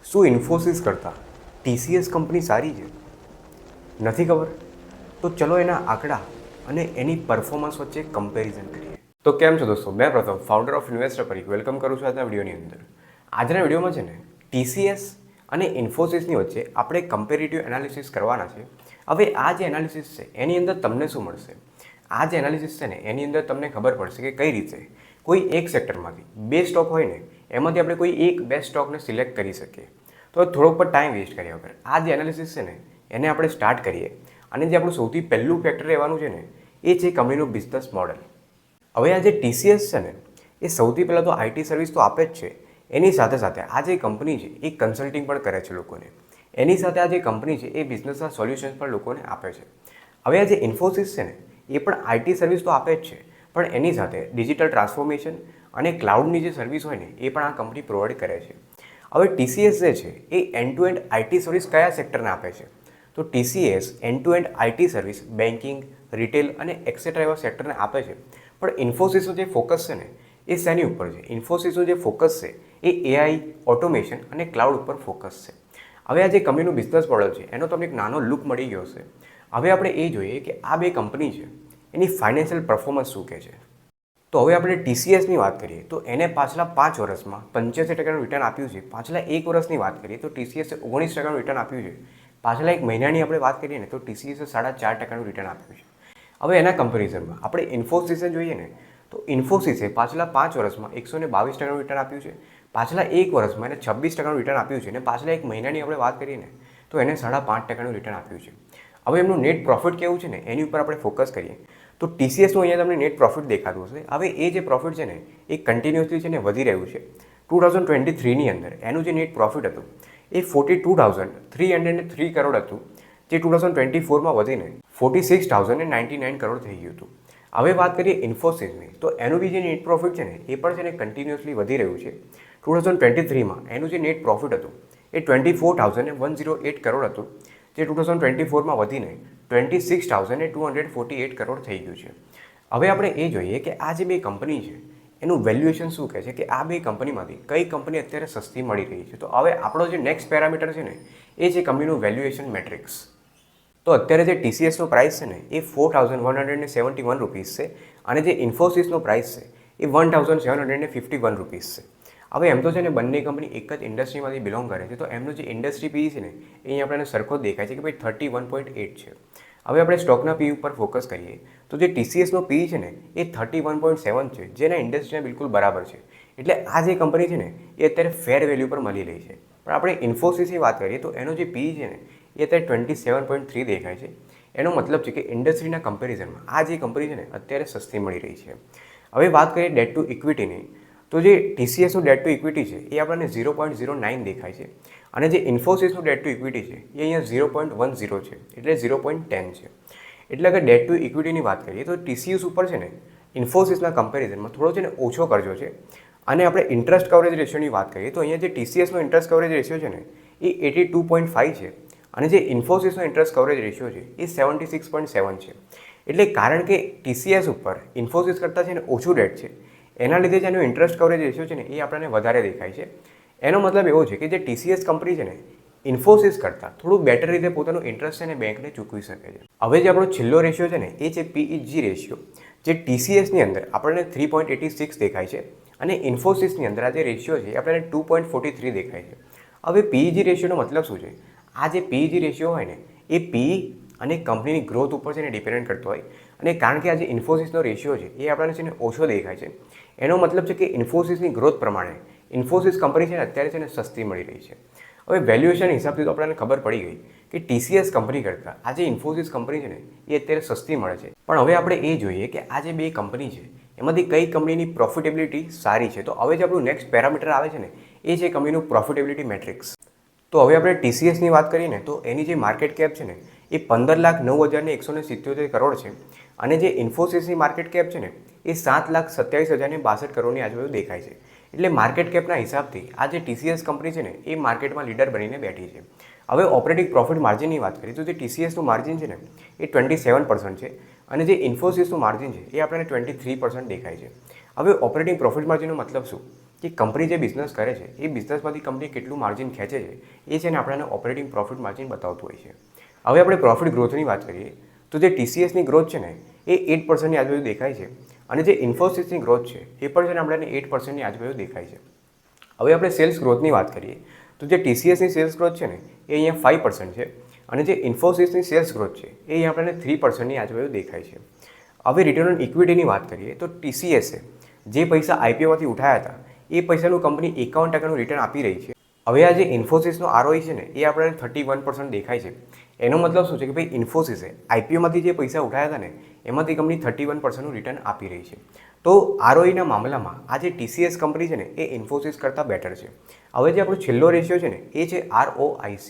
શું ઇન્ફોસિસ કરતાં TCS company સારી છે? નથી ખબર? તો ચલો એના આંકડા અને એની પરફોર્મન્સ વચ્ચે કમ્પેરિઝન કરીએ. તો કેમ છો દોસ્તો? મેં પ્રથમ founder of investor Parikh welcome કરું છું આજના વિડીયોની અંદર. આજના વિડીયોમાં છે ને ટીસીએસ અને ઇન્ફોસિસની વચ્ચે આપણે કમ્પેરેટિવ એનાલિસિસ કરવાના છે. હવે આ જે એનાલિસિસ છે એની અંદર તમને શું મળશે? આ જે એનાલિસિસ છે ને એની અંદર તમને ખબર પડશે કે કઈ રીતે કોઈ એક સેક્ટરમાંથી બે સ્ટોક હોય ને એમાંથી આપણે કોઈ એક બે સ્ટોકને સિલેક્ટ કરી શકીએ. તો થોડોક પર ટાઈમ વેસ્ટ કર્યા વગર આ જે એનાલિસિસ છે ને એને આપણે સ્ટાર્ટ કરીએ. અને જે આપણું સૌથી પહેલું ફેક્ટર રહેવાનું છે ને એ છે કંપનીનું બિઝનેસ મોડલ. હવે આ જે ટીસીએસ છે ને એ સૌથી પહેલાં તો આઈટી સર્વિસ તો આપે જ છે. એની સાથે સાથે આ જે કંપની છે એ કન્સલ્ટિંગ પણ કરે છે લોકોને. એની સાથે આ જે કંપની છે એ બિઝનેસના સોલ્યુશન્સ પણ લોકોને આપે છે. હવે આ જે ઇન્ફોસિસ છે ને એ પણ આઈટી સર્વિસ તો આપે જ છે, પણ એની સાથે ડિજિટલ ટ્રાન્સફોર્મેશન અને ક્લાઉડની જે સર્વિસ હોય ને એ પણ આ કંપની પ્રોવાઈડ કરે છે. હવે ટીસીએસ જે છે એ end to end IT service કયા સેક્ટરને આપે છે? તો TCS end to end IT service banking, retail અને એક્સેટ્રા એવા સેક્ટરને આપે છે. પણ ઇન્ફોસિસનો જે ફોકસ છે ને એ શેની ઉપર છે? ઇન્ફોસિસનો જે ફોકસ છે એ એઆઈ, ઓટોમેશન અને ક્લાઉડ ઉપર ફોકસ છે. હવે આ જે કંપનીનું બિઝનેસ મોડલ છે એનો તમને એક નાનો લુક મળી ગયો હશે. હવે આપણે એ જોઈએ કે આ બે કંપની છે એની ફાઇનાન્શિયલ પરફોર્મન્સ શું કહે છે. તો હવે આપણે ટીસીએસની વાત કરીએ તો એને પાછલા 5 વર્ષમાં 85% રિટર્ન આપ્યું છે. પાછલા 1 વર્ષની વાત કરીએ તો ટીસીએસે 19% રિટર્ન આપ્યું છે. પાછલા 1 મહિનાની આપણે વાત કરીએ ને તો ટીસીએસે 4.5% રિટર્ન આપ્યું છે. હવે એના કમ્પેરિઝનમાં આપણે ઇન્ફોસિસને જોઈએ ને તો ઇન્ફોસિસે પાછલા 5 વર્ષમાં 122% રિટર્ન આપ્યું છે. પાછલા 1 વર્ષમાં એને 26% રિટર્ન આપ્યું છે. અને પાછલા 1 મહિનાની આપણે વાત કરીએ ને તો એને 5.5% રિટર્ન આપ્યું છે. હવે એમનું નેટ પ્રોફિટ કેવું છે ને એની ઉપર આપણે ફોકસ કરીએ તો ટીસીએસનું અહીંયા તમને નેટ પ્રોફિટ દેખાતું હશે. હવે એ જે પ્રોફિટ છે ને એ કન્ટિન્યુઅસલી છે ને વધી રહ્યું છે. 2023ની અંદર એનું જે નેટ પ્રોફિટ હતું એ 42,303 કરોડ હતું, જે 2024માં વધીને 46,099 કરોડ થઈ ગયું હતું. હવે વાત કરીએ ઇન્ફોસિસની તો એનું બી જે નેટ પ્રોફિટ છે ને એ પણ છે ને કન્ટિન્યુઅસલી વધી રહ્યું છે. 2023માં એનું જે નેટ પ્રોફિટ હતું એ 24,108 કરોડ હતું, જે 2024માં વધીને 26,248 કરોડ થઈ ગયું છે. હવે આપણે એ જોઈએ કે આ જે બે કંપની છે એનું વેલ્યુએશન શું કહે છે કે આ બે કંપનીમાંથી કઈ કંપની અત્યારે સસ્તી મળી રહી છે. તો હવે આપણો જે નેક્સ્ટ પેરામીટર છે ને એ છે કંપનીનું વેલ્યુએશન મેટ્રિક્સ. તો અત્યારે જે ટીસીએસનો પ્રાઇસ છે ને એ 4,171 રૂપીસ છે અને જે ઇન્ફોસિસનો પ્રાઇસ છે એ 1,751 રૂપીસ છે. હવે એમ તો છે ને બંને કંપની એક જ ઇન્ડસ્ટ્રીમાંથી બિલોંગ કરે છે, તો એમનું જે ઇન્ડસ્ટ્રી પી છે ને એ અહીં આપણને સરખો જ દેખાય છે કે ભાઈ 31.8 છે. હવે આપણે સ્ટોકના પી ઉપર ફોકસ કરીએ તો જે ટીસીએસનો પી છે ને એ 31.7 છે, જેના ઇન્ડસ્ટ્રીને બિલકુલ બરાબર છે. એટલે આ જે કંપની છે ને એ અત્યારે ફેર વેલ્યુ પર મળી રહી છે. પણ આપણે ઇન્ફોસિસની વાત કરીએ તો એનો જે પી છે ને એ અત્યારે 27.3 દેખાય છે. એનો મતલબ છે કે ઇન્ડસ્ટ્રીના કમ્પેરિઝનમાં આ જે કંપની છે ને અત્યારે સસ્તી મળી રહી છે. હવે વાત કરીએ ડેટ ટુ ઇક્વિટીની તો જે ટીસીએસનું ડેટ ટુ ઇક્વિટી છે એ આપણને 0.09 દેખાય છે અને જે ઇન્ફોસિસનું ડેટ ટુ ઇક્વિટી છે એ અહીંયા 0.10 છે, એટલે 0.10 છે. એટલે કે ડેટ ટુ ઇક્વિટીની વાત કરીએ તો ટીસીએસ ઉપર છે ને ઇન્ફોસિસના કમ્પેરિઝનમાં થોડો છે ને ઓછો કરજો છે. અને આપણે ઇન્ટરેસ્ટ કવરેજ રેશિયોની વાત કરીએ તો અહીંયા જે ટીસીએસનો ઇન્ટરેસ્ટ કવરેજ રેશિયો છે ને એ 82.5 છે અને જે ઇન્ફોસિસનો ઇન્ટરેસ્ટ કવરેજ રેશિયો છે એ 76.7 છે. એટલે કારણ કે ટીસીએસ ઉપર ઇન્ફોસિસ કરતાં છે ને ઓછું ડેટ છે એના લીધે જેનો ઇન્ટરેસ્ટ કવરેજ રેશિયો છે ને એ આપણને વધારે દેખાય છે. એનો મતલબ એવો છે કે જે ટીસીએસ કંપની છે ને ઇન્ફોસિસ કરતાં થોડું બેટર રીતે પોતાનું ઇન્ટરેસ્ટ છે ને બેંકને ચૂકવી શકે છે. હવે જે આપણો છેલ્લો રેશિયો છે ને એ છે પીઈજી રેશિયો, જે ટીસીએસની અંદર આપણને 3.86 દેખાય છે અને ઇન્ફોસિસની અંદર આ જે રેશિયો છે એ આપણને 2.43 દેખાય છે. હવે પીઈજી રેશિયોનો મતલબ શું છે? આ જે પીઈજી રેશિયો હોય ને એ પી અને કંપનીની ગ્રોથ ઉપર છે ને ડિપેન્ડ કરતો હોય. અને કારણ કે આ જે ઇન્ફોસિસનો રેશિયો છે એ આપણને છે ને ઓછો દેખાય છે, એનો મતલબ છે કે ઇન્ફોસિસની ગ્રોથ પ્રમાણે ઇન્ફોસિસ કંપની છે ને અત્યારે છે ને સસ્તી મળી રહી છે. હવે વેલ્યુએશન હિસાબથી તો આપણને ખબર પડી ગઈ કે ટીસીએસ કંપની કરતાં આ જે ઇન્ફોસિસ કંપની છે ને એ અત્યારે સસ્તી મળે છે. પણ હવે આપણે એ જોઈએ કે આ જે બે કંપની છે એમાંથી કઈ કંપનીની પ્રોફિટેબિલિટી સારી છે. તો હવે જે આપણું નેક્સ્ટ પેરામીટર આવે છે ને એ છે કંપનીનું પ્રોફિટેબિલિટી મેટ્રિક્સ. તો હવે આપણે ટીસીએસની વાત કરીએ ને તો એની જે માર્કેટ કેપ છે ને એ 15,09,177 કરોડ છે અને જે ઇન્ફોસિસની માર્કેટ કેપ છે ને એ 7,27,062 કરોડની આજુબાજુ દેખાય છે. એટલે માર્કેટ કેપના હિસાબથી આ જે ટીસીએસ કંપની છે ને એ માર્કેટમાં લીડર બનીને બેઠી છે. હવે ઓપરેટિંગ પ્રોફિટ માર્જિનની વાત કરીએ તો જે ટીસીએસનું માર્જિન છે ને એ 27% છે અને જે ઇન્ફોસિસનું માર્જિન છે એ આપણને 23% દેખાય છે. હવે ઓપરેટિંગ પ્રોફિટ માર્જિનનો મતલબ શું કે કંપની જે બિઝનેસ કરે છે એ બિઝનેસમાંથી કંપની કેટલું માર્જિન ખેંચે છે એ છે ને આપણને ઓપરેટિંગ પ્રોફિટ માર્જિન બતાવતું હોય છે. હવે આપણે પ્રોફિટ ગ્રોથની વાત કરીએ તો જે TCSની ગ્રોથ છે ને એ 8%ની આજુબાજુ દેખાય છે અને જે ઇન્ફોસિસની ગ્રોથ છે એ પણ છે ને આપણને 8%ની આજુબાજુ દેખાય છે. હવે આપણે સેલ્સ ગ્રોથની વાત કરીએ તો જે TCSની સેલ્સ ગ્રોથ છે ને એ અહીંયા 5% છે અને જે ઇન્ફોસિસની સેલ્સ ગ્રોથ છે એ અહીંયા આપણને 3%ની આજુબાજુ દેખાય છે. હવે રિટર્ન ઓન ઇક્વિટીની વાત કરીએ તો TCSએ જે પૈસા IPOમાંથી ઉઠાયા હતા એ પૈસાનું કંપની 51% રિટર્ન આપી રહી છે. હવે આ જે ઇન્ફોસિસનો ROE છે ને એ આપણને 31% દેખાય છે. એનો મતલબ શું છે કે ભાઈ ઇન્ફોસિસે IPOમાંથી જે પૈસા ઉઠાયા હતા ને એમાંથી કંપની 31%નું રિટર્ન આપી રહી છે. તો ROEના મામલામાં આ જે TCS કંપની છે ને એ ઇન્ફોસિસ કરતાં બેટર છે. હવે જે આપણો છેલ્લો રેશિયો છે ને એ છે ROIC.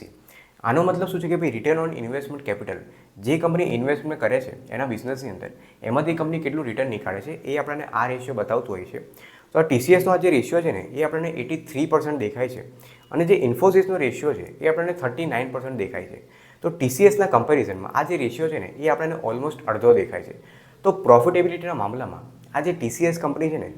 આનો મતલબ શું છે કે ભાઈ રિટર્ન ઓન ઇન્વેસ્ટમેન્ટ કેપિટલ, જે કંપની ઇન્વેસ્ટમેન્ટ કરે છે એના બિઝનેસની અંદર એમાંથી કંપની કેટલું રિટર્ન નીકાળે છે એ આપણને આ રેશિયો બતાવતું હોય છે. તો આ TCSનો આ જે રેશિયો છે ને એ આપણને 83% દેખાય છે અને જે ઇન્ફોસિસનો રેશિયો છે એ આપણને 39% દેખાય છે. તો TCSના કમ્પેરિઝનમાં આ જે રેશિયો છે ને એ આપણને ઓલમોસ્ટ અડધો દેખાય છે. તો પ્રોફિટેબિલિટીના મામલામાં આ જે TCS કંપની છે ને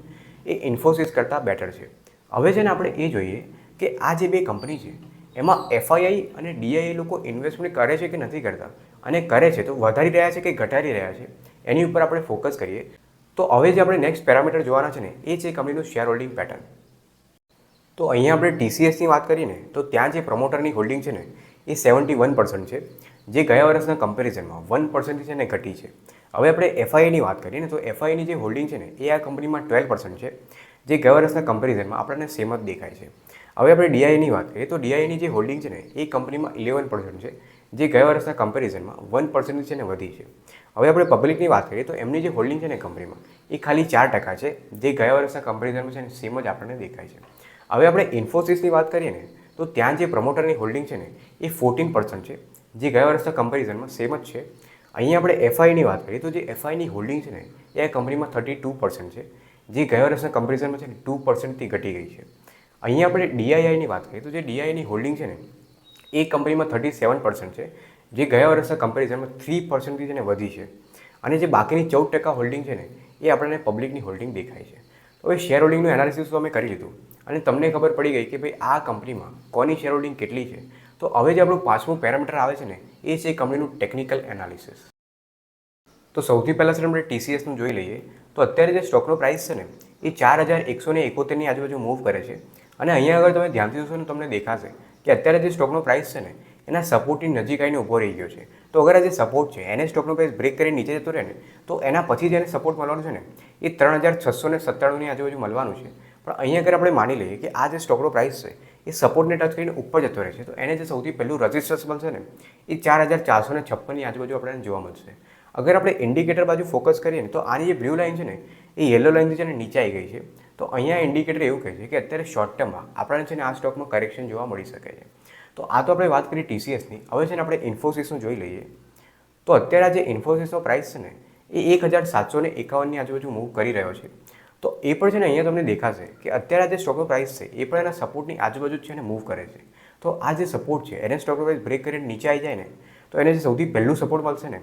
એ ઇન્ફોસિસ કરતાં બેટર છે. હવે છે ને આપણે એ જોઈએ કે આ જે બે કંપની છે એમાં FII અને DII લોકો ઇન્વેસ્ટમેન્ટ કરે છે કે નથી કરતા, અને કરે છે તો વધારી રહ્યા છે કે ઘટાડી રહ્યા છે એની ઉપર આપણે ફોકસ કરીએ. તો હવે જે આપણે નેક્સ્ટ પેરામીટર જોવાના છે ને એ છે કંપનીનું શેર હોલ્ડિંગ પેટર્ન. તો અહીંયા આપણે TCSની વાત કરીએ તો ત્યાં જે પ્રમોટરની હોલ્ડિંગ છે ને એ 71% છે, જે ગયા વર્ષના કમ્પેરિઝનમાં 1% છે ને ઘટી છે. હવે આપણે FIIની વાત કરીએ ને તો FIIની જે હોલ્ડિંગ છે ને એ આ કંપનીમાં 12% છે, જે ગયા વર્ષના કમ્પેરિઝનમાં આપણને સેમ જ દેખાય છે. હવે આપણે DIIની વાત કરીએ તો DIIની જે હોલ્ડિંગ છે ને એ કંપનીમાં 11% છે, જે ગયા વર્ષના કમ્પેરિઝનમાં 1% છે ને વધી છે. હવે આપણે પબ્લિકની વાત કરીએ તો એમની જે હોલ્ડિંગ છે ને કંપનીમાં એ ખાલી 4% છે, જે ગયા વર્ષના કમ્પેરિઝનમાં છે ને સેમ જ આપણને દેખાય છે. હવે આપણે ઇન્ફોસિસની વાત કરીએ ને તો ત્યાં જે પ્રમોટરની હોલ્ડિંગ છે ને એ 14% છે, જે ગયા વર્ષના કમ્પેરિઝનમાં સેમ જ છે. અહીંયા આપણે FIIની વાત કરીએ તો જે FIIની હોલ્ડિંગ છે ને એ આ કંપનીમાં 32% છે, જે ગયા વર્ષના કમ્પેરિઝનમાં છે ને 2%થી ઘટી ગઈ છે. અહીંયા આપણે DIIની વાત કરીએ તો જે DIIની હોલ્ડિંગ છે ને એ કંપનીમાં 37% છે, જે ગયા વર્ષના કમ્પેરિઝનમાં 3%થી છે ને વધી છે. અને જે બાકીની 14% હોલ્ડિંગ છે ને એ આપણને પબ્લિકની હોલ્ડિંગ દેખાય છે. તો હવે શેર હોલ્ડિંગનું એનાલિસિસ તો અમે કરી લીધું અને તમને ખબર પડી ગઈ કે ભાઈ આ કંપનીમાં કોની શેર હોલ્ડિંગ કેટલી છે. તો હવે જે આપણું પાંચમું પેરામીટર આવે છે ને એ છે કંપનીનું ટેકનિકલ એનાલિસિસ. તો સૌથી પહેલાં સર આપણે TCSનું જોઈ લઈએ તો અત્યારે જે સ્ટોકનો પ્રાઇસ છે ને એ 4171ની આજુબાજુ મૂવ કરે છે. અને અહીંયા આગળ તમે ધ્યાનથી જોશો ને તમને દેખાશે કે અત્યારે જે સ્ટોકનો પ્રાઇસ છે ને એના સપોર્ટની નજીક આવીને ઊભો રહી ગયો છે. તો અગર આ જે સપોર્ટ છે એને સ્ટોકનો પ્રાઇસ બ્રેક કરીને નીચે જતો રહે ને તો એના પછી જેને સપોર્ટ મળવાનું છે ને એ 3697ની આજુબાજુ મળવાનું છે. પણ અહીંયા આગળ આપણે માની લઈએ કે આ જે સ્ટોકનો પ્રાઇસ છે એ સપોર્ટને ટચ કરીને ઉપર જતો રહે છે, તો એને જે સૌથી પહેલું રજિસ્ટન્સ મળશે ને એ 4456ની આજુબાજુ આપણને જોવા મળશે. અગર આપણે ઇન્ડિકેટર બાજુ ફોકસ કરીએ ને તો આની જે બ્લુ લાઇન છે ને એ યલો લાઇનથી છે ને નીચે આવી ગઈ છે. તો અહીંયા ઇન્ડિકેટર એવું કહે છે કે અત્યારે શોર્ટ ટર્મમાં આપણને છે ને આ સ્ટોકમાં કરેક્શન જોવા મળી શકે છે. તો આ તો આપણે વાત કરી TCSની. હવે છે ને આપણે ઇન્ફોસિસનું જોઈ લઈએ તો અત્યારે જે ઇન્ફોસિસનો પ્રાઇસ છે ને એ 1751ની આજુબાજુ મૂવ કરી રહ્યો છે. તો એ પણ છે ને અહીંયા તમને દેખાશે કે અત્યારે જે સ્ટોકનો પ્રાઇસ છે એ પણ એના સપોર્ટની આજુબાજુ છે ને મૂવ કરે છે. તો આ જે સપોર્ટ છે એને સ્ટોકનો પ્રાઇસ બ્રેક કરીને નીચે આવી જાય ને તો એને જે સૌથી પહેલું સપોર્ટ મળશે ને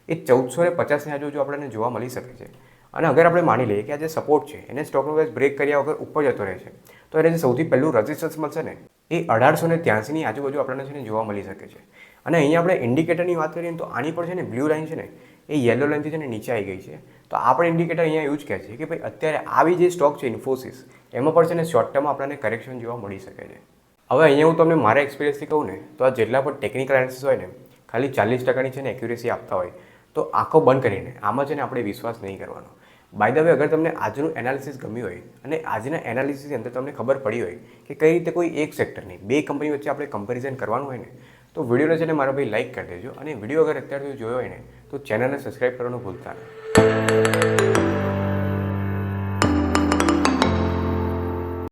એ 1450ની આજુબાજુ આપણને જોવા મળી શકે છે. અને અગર આપણે માની લઈએ કે આ જે સપોર્ટ છે એને સ્ટોકનો પ્રાઇસ બ્રેક કર્યા વગર ઉપર જતો રહે છે તો એને જે સૌથી પહેલું રજિસ્ટન્સ મળશે ને એ 1883ની આજુબાજુ આપણને છે ને જોવા મળી શકે છે. અને અહીંયા આપણે ઇન્ડિકેટરની વાત કરીએ તો આની પર છે ને બ્લુ લાઇન છે ને એ યલો લાઇનથી છે ને નીચે આવી ગઈ છે. તો આ પણ ઇન્ડિકેટર અહીંયા એવું જ કહે છે કે ભાઈ અત્યારે આવી જે સ્ટોક છે ઇન્ફોસિસ એમાં પણ છે ને શોર્ટ ટર્મમાં આપણને કરેક્શન જોવા મળી શકે છે. હવે અહીંયા હું તમને મારા એક્સપિરિયન્સથી કહું ને તો આ જેટલા પણ ટેકનિકલ એનાલિસિસ હોય ને ખાલી 40%ની છે ને એક્યુરેસી આપતા હોય તો આંખો બંધ કરીને આમાં છે ને આપણે વિશ્વાસ નહીં કરવાનો. બાય ધ વે અગર તમને આજનું એનાલિસિસ ગમ્યું હોય અને આજના એનાલિસિસની અંદર તમને ખબર પડી હોય કે કઈ રીતે કોઈ એક સેક્ટરની બે કંપની વચ્ચે આપણે કમ્પેરિઝન કરવાનું હોય ને તો વિડીયોને છે ને મારા ભાઈ લાઇક કરી દેજો અને વિડીયો અગર અત્યારે જોયો હોય ને તો ચેનલને સબસ્ક્રાઈબ કરવાનું ભૂલતા નહીં.